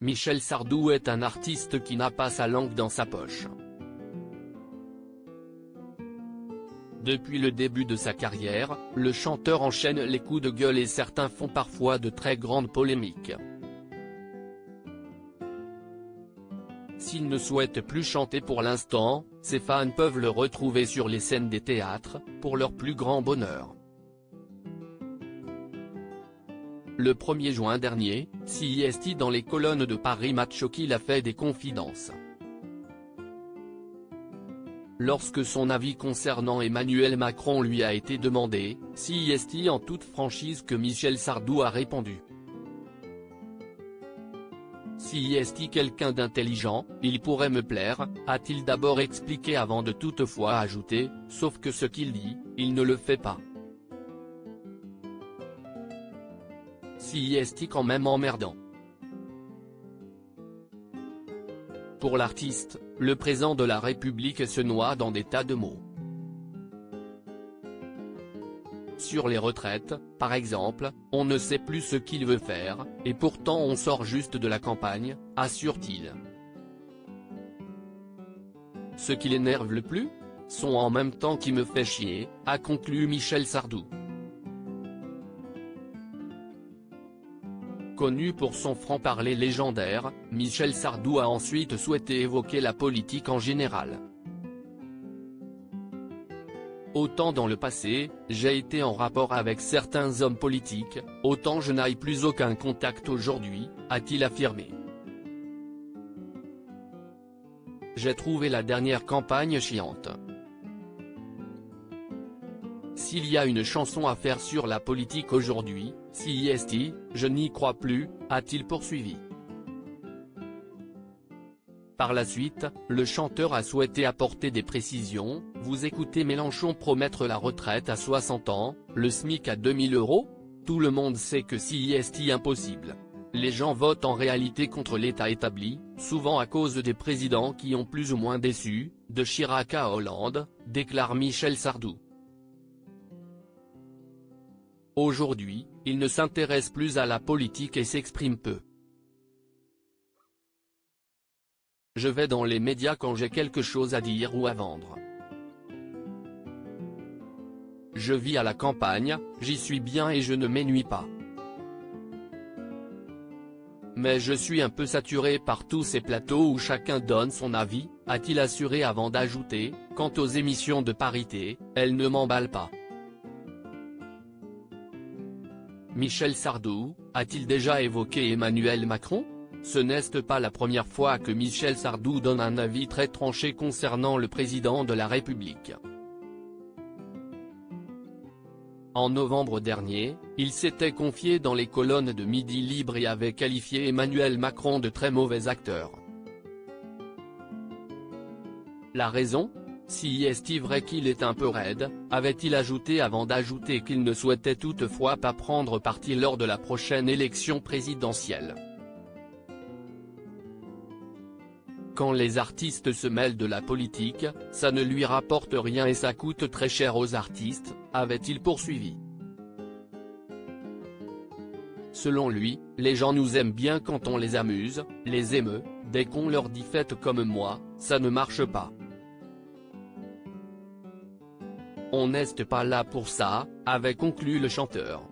Michel Sardou est un artiste qui n'a pas sa langue dans sa poche. Depuis le début de sa carrière, le chanteur enchaîne les coups de gueule et certains font parfois de très grandes polémiques. S'il ne souhaite plus chanter pour l'instant, ses fans peuvent le retrouver sur les scènes des théâtres, pour leur plus grand bonheur. Le 1er juin dernier, CIST dans les colonnes de Paris Match qu'il a fait des confidences. Lorsque son avis concernant Emmanuel Macron lui a été demandé, CIST en toute franchise que Michel Sardou a répondu. CIST quelqu'un d'intelligent, il pourrait me plaire, a-t-il d'abord expliqué avant de toutefois ajouter, sauf que ce qu'il dit, il ne le fait pas. CIST quand même emmerdant. Pour l'artiste, le président de la République se noie dans des tas de mots. Sur les retraites, par exemple, on ne sait plus ce qu'il veut faire, et pourtant on sort juste de la campagne, assure-t-il. Ce qui l'énerve le plus, sont en même temps qui me fait chier, a conclu Michel Sardou. Connu pour son franc-parler légendaire, Michel Sardou a ensuite souhaité évoquer la politique en général. Autant dans le passé, j'ai été en rapport avec certains hommes politiques, autant je n'ai plus aucun contact aujourd'hui, a-t-il affirmé. J'ai trouvé la dernière campagne chiante. S'il y a une chanson à faire sur la politique aujourd'hui, CIST, je n'y crois plus, a-t-il poursuivi. Par la suite, le chanteur a souhaité apporter des précisions. Vous écoutez Mélenchon promettre la retraite à 60 ans, le SMIC à 2000 €? Tout le monde sait que CIST impossible. Les gens votent en réalité contre l'État établi, souvent à cause des présidents qui ont plus ou moins déçu, de Chirac à Hollande, déclare Michel Sardou. Aujourd'hui, il ne s'intéresse plus à la politique et s'exprime peu. Je vais dans les médias quand j'ai quelque chose à dire ou à vendre. Je vis à la campagne, j'y suis bien et je ne m'ennuie pas. Mais je suis un peu saturé par tous ces plateaux où chacun donne son avis, a-t-il assuré avant d'ajouter, quant aux émissions de parité, elles ne m'emballent pas. Michel Sardou, a-t-il déjà évoqué Emmanuel Macron? Ce n'est pas la première fois que Michel Sardou donne un avis très tranché concernant le président de la République. En novembre dernier, il s'était confié dans les colonnes de Midi Libre et avait qualifié Emmanuel Macron de très mauvais acteur. La raison? Si est-il vrai qu'il est un peu raide, avait-il ajouté avant d'ajouter qu'il ne souhaitait toutefois pas prendre parti lors de la prochaine élection présidentielle. Quand les artistes se mêlent de la politique, ça ne lui rapporte rien et ça coûte très cher aux artistes, avait-il poursuivi. Selon lui, les gens nous aiment bien quand on les amuse, les émeut, dès qu'on leur dit faites comme moi, ça ne marche pas. On n'est pas là pour ça, avait conclu le chanteur.